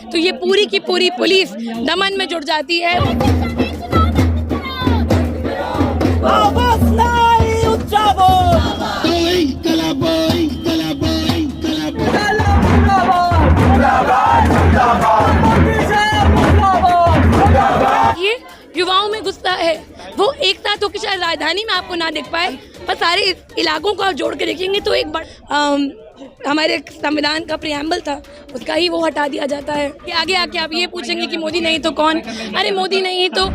तो ये पूरी की पूरी पुलिस दमन में जुट जाती है। ये युवाओं में गुस्सा है, वो एक साथ हो कि शायद राजधानी में आपको ना दिख पाए, पर सारे इलाकों को आप जोड़ के देखेंगे तो एक हमारे संविधान का प्रियम्बल था, उसका ही वो हटा दिया जाता है। कि आगे आके आप ये पूछेंगे कि मोदी नहीं तो कौन? अरे मोदी नहीं तो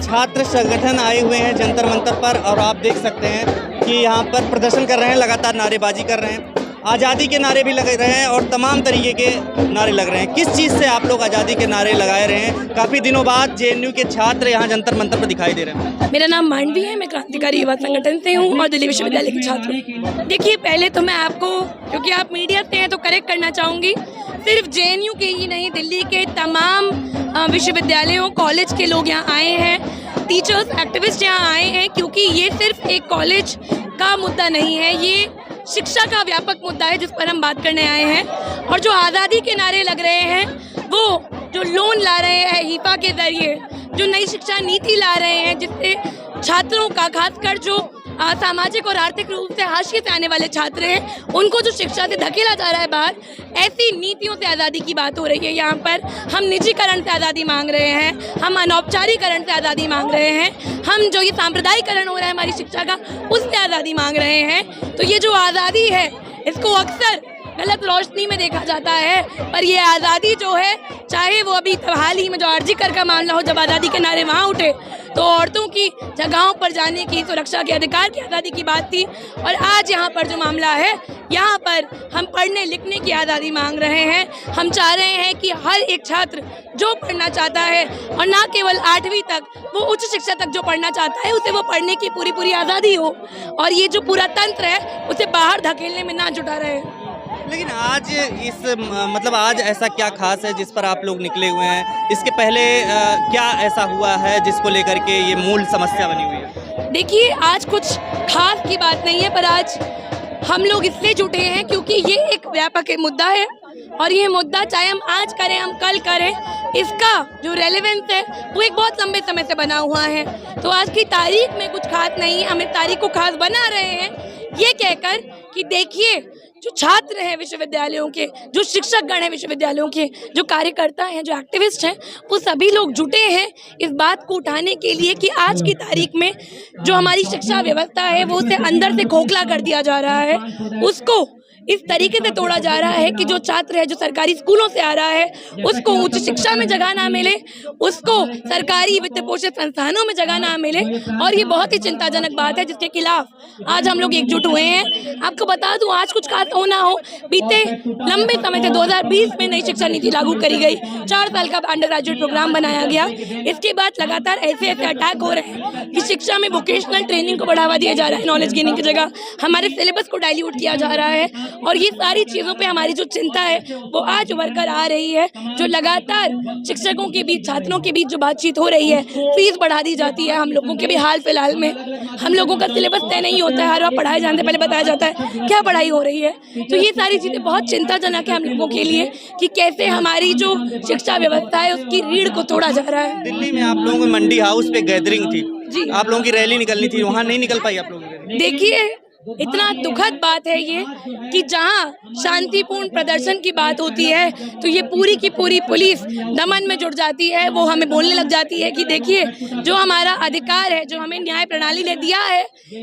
छात्र संगठन आए हुए हैं जंतर मंतर पर और आप देख सकते हैं कि यहाँ पर प्रदर्शन कर रहे हैं, लगातार नारेबाजी कर रहे हैं, आज़ादी के नारे भी लग रहे हैं और तमाम तरीके के नारे लग रहे हैं। किस चीज़ से आप लोग आज़ादी के नारे लगाए रहे हैं? काफ़ी दिनों बाद जेएनयू के छात्र यहाँ जंतर मंतर पर दिखाई दे रहे हैं। मेरा नाम मांडवी है, मैं क्रांतिकारी युवा संगठन से हूँ और दिल्ली विश्वविद्यालय की छात्र हूँ। देखिए, पहले तो मैं आपको, क्योंकि आप मीडिया से हैं, तो करेक्ट करना चाहूँगी, सिर्फ जेएनयू के ही नहीं, दिल्ली के तमाम विश्वविद्यालयों कॉलेज के लोग यहाँ आए हैं, टीचर्स एक्टिविस्ट यहाँ आए हैं, क्योंकि ये सिर्फ एक कॉलेज का मुद्दा नहीं है, ये शिक्षा का व्यापक मुद्दा है जिस पर हम बात करने आए हैं। और जो आज़ादी के नारे लग रहे हैं, वो जो लोन ला रहे हैं हिपा के जरिए, जो नई शिक्षा नीति ला रहे हैं जिससे छात्रों का, खासकर जो सामाजिक और आर्थिक रूप से हाशिए से आने वाले छात्र हैं, उनको जो शिक्षा से धकेला जा रहा है बाहर, ऐसी नीतियों से आज़ादी की बात हो रही है। यहाँ पर हम निजीकरण से आज़ादी मांग रहे हैं, हम अनौपचारिकरण से आज़ादी मांग रहे हैं, हम जो ये सांप्रदायिकरण हो रहा है हमारी शिक्षा का, उससे आज़ादी मांग रहे हैं। तो ये जो आज़ादी है, इसको अक्सर गलत रोशनी में देखा जाता है, पर ये आज़ादी जो है, चाहे वो अभी हाल ही में जो आरजी कर का मामला हो, जब आज़ादी के नारे वहाँ उठे तो औरतों की जगहों पर जाने की, सुरक्षा के अधिकार की आज़ादी की बात थी, और आज यहाँ पर जो मामला है, यहाँ पर हम पढ़ने लिखने की आज़ादी मांग रहे हैं। हम चाह रहे हैं कि हर एक छात्र जो पढ़ना चाहता है, और ना केवल 8वीं तक, वो उच्च शिक्षा तक जो पढ़ना चाहता है, उसे वो पढ़ने की पूरी पूरी आज़ादी हो, और ये जो पूरा तंत्र है उसे बाहर धकेलने में ना जुटा रहे। लेकिन आज मतलब आज ऐसा क्या खास है जिस पर आप लोग निकले हुए हैं? इसके पहले क्या ऐसा हुआ है जिसको लेकर के ये मूल समस्या बनी हुई है? देखिए, आज कुछ खास की बात नहीं है, पर आज हम लोग इसलिए जुटे हैं क्योंकि ये एक व्यापक मुद्दा है, और ये मुद्दा चाहे हम आज करें, हम कल करें, इसका जो रेलेवेंस है वो एक बहुत लंबे समय से बना हुआ है। तो आज की तारीख में कुछ खास नहीं है, हम इस तारीख को खास बना रहे हैं ये कहकर कि देखिए, जो छात्र हैं विश्वविद्यालयों के, जो शिक्षकगण हैं विश्वविद्यालयों के, जो कार्यकर्ता हैं, जो एक्टिविस्ट हैं, वो सभी लोग जुटे हैं इस बात को उठाने के लिए कि आज की तारीख में जो हमारी शिक्षा व्यवस्था है, वो उसे अंदर से खोखला कर दिया जा रहा है, उसको इस तरीके से तोड़ा जा रहा है कि जो छात्र है, जो सरकारी स्कूलों से आ रहा है, उसको उच्च शिक्षा में जगह ना मिले, उसको सरकारी वित्त पोषित संस्थानों में जगह ना मिले, और ये बहुत ही चिंताजनक बात है जिसके खिलाफ आज हम लोग एकजुट हुए हैं। आपको बता दूं, आज कुछ खास हो ना हो, बीते लंबे समय से 2020 में नई शिक्षा नीति लागू करी गई, 4 साल का अंडर ग्रेजुएट प्रोग्राम बनाया गया। इसके बाद लगातार ऐसे ऐसे अटैक हो रहे हैं कि शिक्षा में वोकेशनल ट्रेनिंग को बढ़ावा दिया जा रहा है, नॉलेज गेनिंग की जगह हमारे सिलेबस को डाइल्यूट किया जा रहा है, और ये सारी चीज़ों पे हमारी जो चिंता है वो आज उभर कर आ रही है। जो लगातार शिक्षकों के बीच, छात्रों के बीच जो बातचीत हो रही है, फीस बढ़ा दी जाती है, हम लोगों के भी हाल फिलहाल में हम लोगों का सिलेबस तय नहीं होता है, हर बार पढ़ाए जाने से पहले बताया जाता है क्या पढ़ाई हो रही है। तो ये सारी चीज़ें बहुत चिंताजनक है हम लोगों के लिए कि कैसे हमारी जो शिक्षा व्यवस्था है उसकी रीढ़ को तोड़ा जा रहा है। दिल्ली में आप लोगों में मंडी हाउस पे गैदरिंग थी जी, आप लोगों की रैली निकलनी थी, वहाँ नहीं निकल पाई आप लोगों की? देखिए, इतना दुखद बात है ये कि जहां शांतिपूर्ण प्रदर्शन की बात होती है तो ये पूरी की पूरी पुलिस दमन में जुट जाती है, वो हमें बोलने लग जाती है कि देखिए, जो हमारा अधिकार है, जो हमें न्याय प्रणाली ने दिया है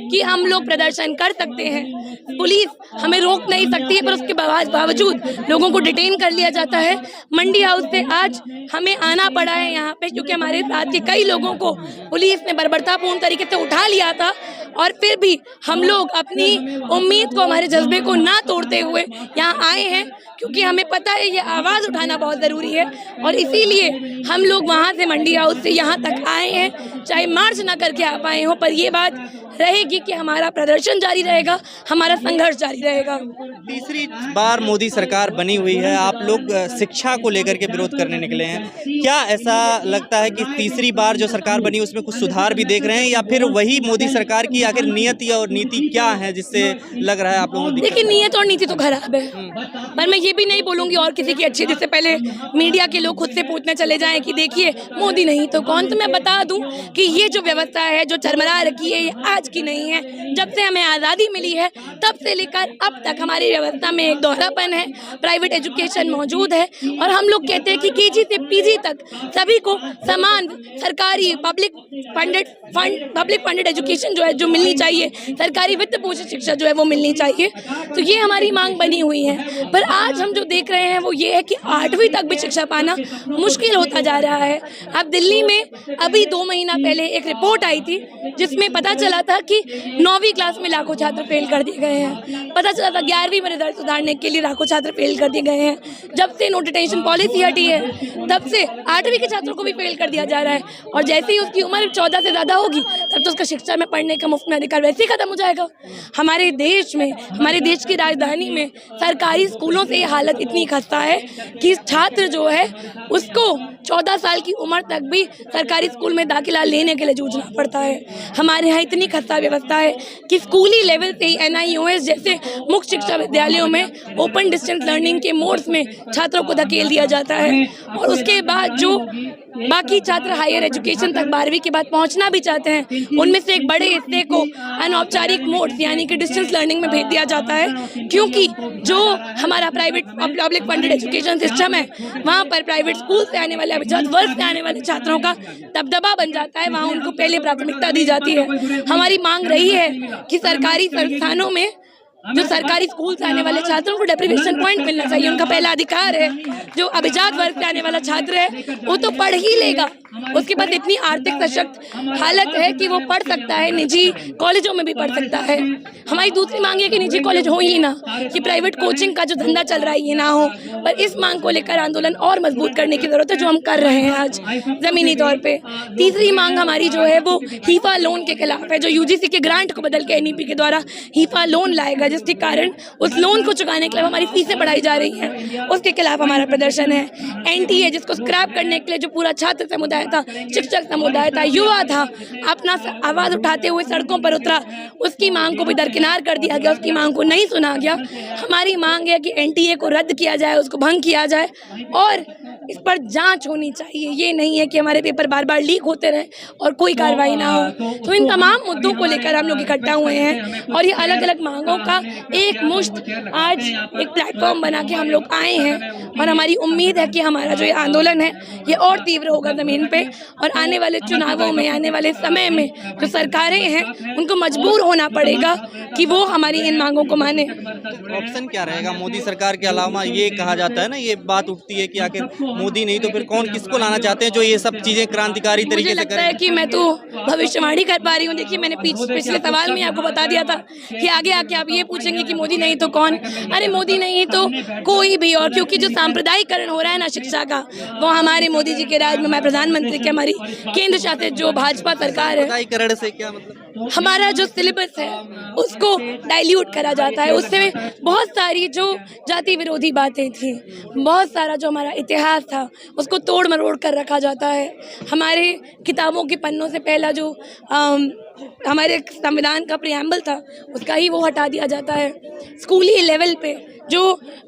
कि हम लोग प्रदर्शन कर सकते हैं, पुलिस हमें रोक नहीं सकती है, पर उसके बावजूद लोगों को डिटेन कर लिया जाता है। मंडी हाउस से आज हमें आना पड़ा है यहाँ पे, क्योंकि हमारे साथ के कई लोगों को पुलिस ने बर्बरतापूर्ण तरीके से उठा लिया था, और फिर भी हम लोग अपनी उम्मीद को, हमारे जज्बे को ना तोड़ते हुए यहाँ आए हैं, क्योंकि हमें पता है ये आवाज़ उठाना बहुत ज़रूरी है और इसीलिए हम लोग वहाँ से मंडी हाउस से यहाँ तक आए हैं, चाहे मार्च ना करके आ पाए हों, पर ये बात रहेगी कि हमारा प्रदर्शन जारी रहेगा, हमारा संघर्ष जारी रहेगा। तीसरी बार मोदी सरकार बनी हुई है, आप लोग शिक्षा को लेकर के विरोध करने निकले हैं, क्या ऐसा लगता है कि तीसरी बार जो सरकार बनी उसमें कुछ सुधार भी देख रहे हैं या फिर वही मोदी सरकार की आखिर नियति और नीति क्या है जिससे लग रहा है आप लोगों को? देखिए, नियत और नीति तो खराब है, पर मैं ये भी नहीं बोलूँगी और किसी की अच्छी, जिससे पहले मीडिया के लोग खुद से पूछने चले जाएं कि देखिए मोदी नहीं तो कौन। तो मैं बता दूं कि ये जो व्यवस्था है जो चरमरा रखी है ये आज की नहीं है, जब से हमें आज़ादी मिली है तब से लेकर अब तक हमारी व्यवस्था में एक दोहरापन है, प्राइवेट एजुकेशन मौजूद है और हम लोग कहते हैं कि केजी से पीजी तक सभी को समान सरकारी पब्लिक फंडेड एजुकेशन जो है जो मिलनी चाहिए, सरकारी वित्त पोषित शिक्षा जो है वो मिलनी चाहिए। तो ये हमारी मांग बनी हुई है, पर आज हम जो देख रहे हैं वो ये है कि 8वीं तक भी शिक्षा पाना मुश्किल होता जा रहा है। अब दिल्ली में अभी 2 महीना पहले एक रिपोर्ट आई थी जिसमें पता चला था कि 9वीं क्लास में लाखों छात्र फेल कर दिए गए हैं, पता चला था 11वीं में रिजल्ट सुधारने के लिए लाखों छात्र फेल कर दिए गए हैं। जब से नो डिटेंशन पॉलिसी हटी है तब से 8वीं के छात्रों को भी फेल कर दिया जा रहा है और जैसे ही उसकी उम्र 14 से ज़्यादा होगी तब तो उसका शिक्षा में पढ़ने का मुफ्त में अधिकार वैसे ही खत्म हो जाएगा। हमारे देश में, हमारे देश की राजधानी में सरकारी स्कूलों से ये हालत इतनी खस्ता है कि छात्र जो है उसको 14 साल की उम्र तक भी सरकारी स्कूल में दाखिला लेने के लिए जूझना पड़ता है। हमारे यहाँ इतनी खस्ता व्यवस्था है कि स्कूली लेवल से ही NIOS जैसे मुख्य शिक्षा विद्यालयों में ओपन डिस्टेंस लर्निंग के मोड्स में छात्रों को धकेल दिया जाता है और उसके बाद जो बाकी छात्र हायर एजुकेशन तक 12वीं के बाद पहुंचना भी चाहते हैं उनमें से एक बड़े हिस्से को अनौपचारिक मोड्स यानी कि डिस्टेंस लर्निंग में भेज दिया जाता है, क्योंकि जो हमारा private public funded education system है वहाँ पर प्राइवेट स्कूल से आने वाले अभिजात वर्ग से आने वाले छात्रों का दबदबा बन जाता है, वहाँ उनको पहले प्राथमिकता दी जाती है। हमारी मांग रही है कि सरकारी संस्थानों में जो सरकारी स्कूल से आने वाले छात्रों को डेप्रिवेशन पॉइंट मिलना चाहिए, उनका पहला अधिकार है। जो अभिजात वर्ग से आने वाला छात्र है वो तो पढ़ ही लेगा, उसके पास इतनी आर्थिक सशक्त हालत है कि वो पढ़ सकता है, निजी कॉलेजों में भी पढ़ सकता है। हमारी दूसरी मांग है कि निजी कॉलेज हो ही ना, कि प्राइवेट कोचिंग का जो धंधा चल रहा है ये ना हो। पर इस मांग को लेकर आंदोलन और मजबूत करने की जरूरत है, जो हम कर रहे हैं आज जमीनी तौर पे। तीसरी मांग हमारी जो है वो हीफा लोन के खिलाफ है, जो UGC के ग्रांट को बदल के NEP के द्वारा हीफा लोन लाएगा, जिसके कारण उस लोन को चुकाने के लिए हमारी फीसें बढ़ाई जा रही हैं, उसके खिलाफ हमारा प्रदर्शन है। NTA जिसको स्क्रैप करने के लिए जो पूरा छात्र समुदाय था, शिक्षक समुदाय था, युवा था, अपना आवाज़ उठाते हुए सड़कों पर उतरा, उसकी मांग को भी दरकिनार कर दिया गया, उसकी मांग को नहीं सुना गया। हमारी मांग है कि NTA को रद्द किया जाए, उसको भंग किया जाए और इस पर जांच होनी चाहिए। ये नहीं है कि हमारे पेपर बार बार लीक होते रहे और कोई कार्रवाई ना हो। तो इन तमाम मुद्दों को लेकर हम लोग इकट्ठा हुए हैं और ये अलग अलग मांगों का एक मुश्त आज एक प्लेटफॉर्म बना के हम लोग आए हैं और हमारी उम्मीद है कि हमारा जो ये आंदोलन है ये और तीव्र होगा ज़मीन पे और आने वाले चुनावों में, आने वाले समय में जो सरकारें हैं उनको मजबूर होना पड़ेगा कि वो हमारी इन मांगों को माने। ऑप्शन क्या रहेगा मोदी सरकार के अलावा? ये कहा जाता है ना, ये बात उठती है कि आखिर मोदी नहीं तो फिर कौन, किसको लाना चाहते हैं जो ये सब चीजें क्रांतिकारी तरीके से करे? मुझे लगता है कि मैं तो भविष्यवाणी कर पा रही हूँ। देखिए, मैंने पिछले सवाल में आपको बता दिया था कि आगे आके आप ये पूछेंगे कि मोदी नहीं तो कौन। अरे मोदी नहीं तो कोई भी, और क्योंकि जो सांप्रदायिकरण हो रहा है ना शिक्षा का, वो हमारे मोदी जी के राज में, मैं प्रधानमंत्री की हमारी केंद्र शासित जो भाजपा सरकार है, सांप्रदायिकरण से क्या मतलब? हमारा जो सिलेबस है उसको डाइल्यूट करा जाता है, उससे बहुत सारी जो जाति विरोधी बातें थी, बहुत सारा जो हमारा इतिहास था उसको तोड़ मरोड़ कर रखा जाता है। हमारे किताबों के पन्नों से पहला जो हमारे संविधान का प्रिएम्बल था उसका ही वो हटा दिया जाता है। स्कूली लेवल पे जो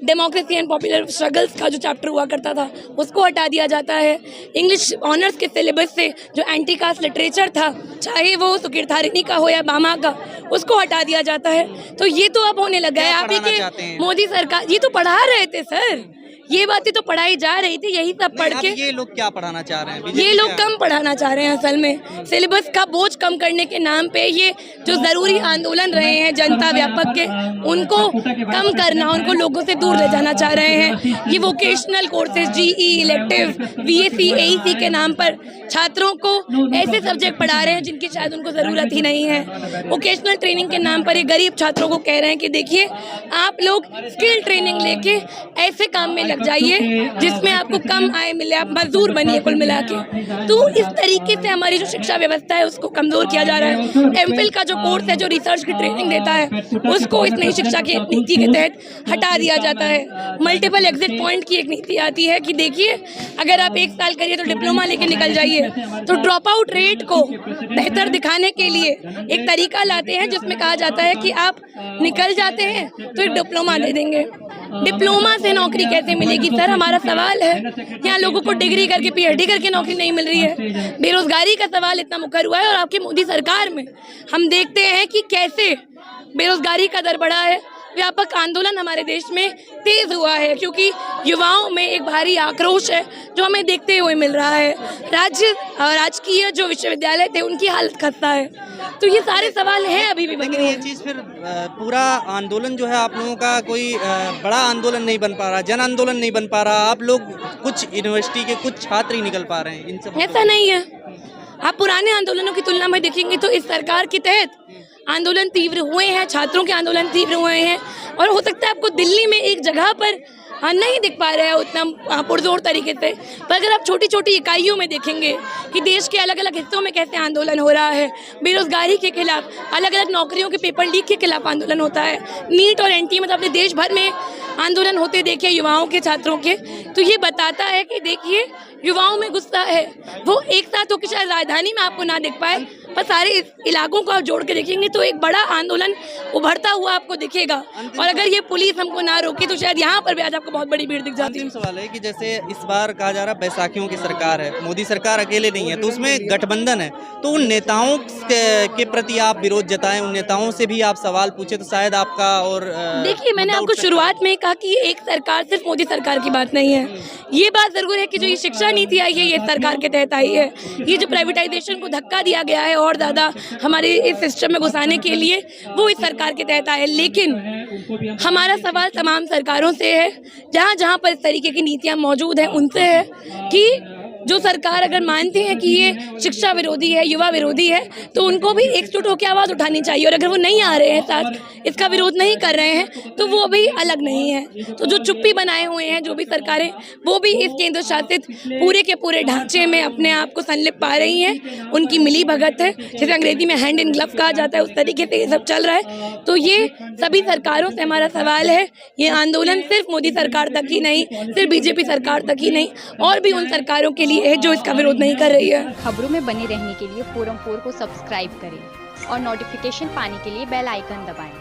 डेमोक्रेसी एंड पॉपुलर स्ट्रगल्स का जो चैप्टर हुआ करता था उसको हटा दिया जाता है। इंग्लिश ऑनर्स के सिलेबस से जो एंटी कास्ट लिटरेचर था, चाहे वो सुकीर्तारिणी का हो या बामा का, उसको हटा दिया जाता है। तो ये तो अब होने लगा है आप ही के मोदी सरकार, ये तो पढ़ा रहे थे सर, ये बातें तो पढ़ाई जा रही थी, यही सब पढ़ नहीं, के अब ये लोग क्या पढ़ाना चाह रहे हैं? ये बीजेपी लोग क्या? कम पढ़ाना चाह रहे हैं। असल में सिलेबस का बोझ कम करने के नाम पे ये जो ज़रूरी आंदोलन रहे हैं जनता व्यापक के, उनको कम करना, उनको लोगों से दूर ले जाना चाह रहे हैं। ये vocational courses, GE, elective, VAC, AEC के नाम पर छात्रों को ऐसे सब्जेक्ट पढ़ा रहे हैं जिनकी शायद उनको ज़रूरत ही नहीं है। वोकेशनल ट्रेनिंग के नाम पर ये गरीब छात्रों को कह रहे हैं कि देखिए आप लोग स्किल ट्रेनिंग लेके ऐसे काम में लग जाइए जिसमें आपको कम आय मिले, आप मजदूर बनिए कुल मिला के। तो इस तरीके से हमारी जो शिक्षा व्यवस्था है उसको कमजोर किया जा रहा है। एमफिल का जो कोर्स है, जो रिसर्च की ट्रेनिंग देता है, उसको इस नई शिक्षा की नीति के तहत हटा दिया जाता है। मल्टीपल एग्जिट पॉइंट की एक नीति आती है कि देखिए अगर आप 1 साल करिए तो डिप्लोमा लेके निकल जाइए। तो ड्रॉप आउट रेट को बेहतर दिखाने के लिए एक तरीका लाते हैं जिसमें कहा जाता है कि आप निकल जाते हैं तो एक डिप्लोमा दे देंगे। डिप्लोमा से नौकरी कैसे मिलेगी सर, हमारा सवाल है। यहाँ लोगों को डिग्री करके पीएचडी करके नौकरी नहीं मिल रही है। बेरोजगारी का सवाल इतना मुखर हुआ है और आपकी मोदी सरकार में हम देखते हैं कि कैसे बेरोजगारी का दर बढ़ा है। व्यापक आंदोलन हमारे देश में तेज हुआ है क्योंकि युवाओं में एक भारी आक्रोश है जो हमें देखते हुए मिल रहा है। राजकीय जो विश्वविद्यालय थे उनकी हालत खस्ता है। तो ये सारे सवाल हैं अभी भी बने लेकिन ये चीज़ फिर पूरा आंदोलन जो है आप लोगों का कोई बड़ा आंदोलन नहीं बन पा रहा, जन आंदोलन नहीं बन पा रहा। आप लोग कुछ यूनिवर्सिटी के कुछ छात्र ही निकल पा रहे हैं इन सब। ऐसा नहीं है। आप पुराने आंदोलनों की तुलना में देखेंगे तो इस सरकार के तहत आंदोलन तीव्र हुए हैं, छात्रों के आंदोलन तीव्र हुए हैं। और हो सकता है आपको दिल्ली में एक जगह पर नहीं दिख पा रहा है उतना पुरजोर तरीके से, पर अगर आप छोटी छोटी इकाइयों में देखेंगे कि देश के अलग अलग हिस्सों में कैसे आंदोलन हो रहा है, बेरोजगारी के खिलाफ, अलग अलग नौकरियों के पेपर लीक के खिलाफ आंदोलन होता है, नीट और एनटीए मतलब अपने देश भर में आंदोलन होते देखे युवाओं के, छात्रों के, तो ये बताता है कि देखिए युवाओं में गुस्सा है। वो एक साथ होकर शायद राजधानी में आपको ना दिख पाए, पर सारे इलाकों को आप जोड़ के देखेंगे तो एक बड़ा आंदोलन उभरता हुआ आपको दिखेगा। और अगर ये पुलिस हमको ना रोके तो शायद यहाँ पर भी आज आपको बहुत बड़ी भीड़ दिख जाती है। अंतिम सवाल है कि जैसे इस बार कहा जा रहा है बैसाखियों की सरकार है, मोदी सरकार अकेले नहीं है, तो उसमें गठबंधन है, तो उन नेताओं के प्रति आप विरोध जताएं, उन नेताओं से भी आप सवाल पूछे तो शायद आपका और देखिए मैंने आपको शुरुआत में कहा कि एक सरकार सिर्फ मोदी सरकार की बात नहीं है। ये बात जरूर है कि जो ये शिक्षा नीति आई है ये सरकार के तहत आई है। ये जो प्राइवेटाइजेशन को धक्का दिया गया है और ज़्यादा हमारे इस सिस्टम में घुसाने के लिए, वो इस सरकार के तहत आया है। लेकिन हमारा सवाल तमाम सरकारों से है, जहाँ जहाँ पर इस तरीके की नीतियाँ मौजूद हैं उनसे है कि जो सरकार अगर मानती है कि ये शिक्षा विरोधी है, युवा विरोधी है, तो उनको भी एकजुट होकर आवाज़ उठानी चाहिए। और अगर वो नहीं आ रहे हैं साथ, इसका विरोध नहीं कर रहे हैं, तो वो भी अलग नहीं है। तो जो चुप्पी बनाए हुए हैं जो भी सरकारें, वो भी इस केंद्र शासित पूरे के पूरे ढांचे में अपने आप को संलिप्त पा रही हैं। उनकी मिली भगत है, जिसे अंग्रेजी में हैंड इन ग्लव कहा जाता है, उस तरीके से ये सब चल रहा है। तो ये सभी सरकारों से हमारा सवाल है, ये आंदोलन सिर्फ मोदी सरकार तक ही नहीं, सिर्फ बीजेपी सरकार तक ही नहीं, और भी उन सरकारों के लिए है जो इसका विरोध नहीं कर रही है। खबरों में बने रहने के लिए फोरम 4 को सब्सक्राइब करें और नोटिफिकेशन पाने के लिए बेल आइकन दबाएं।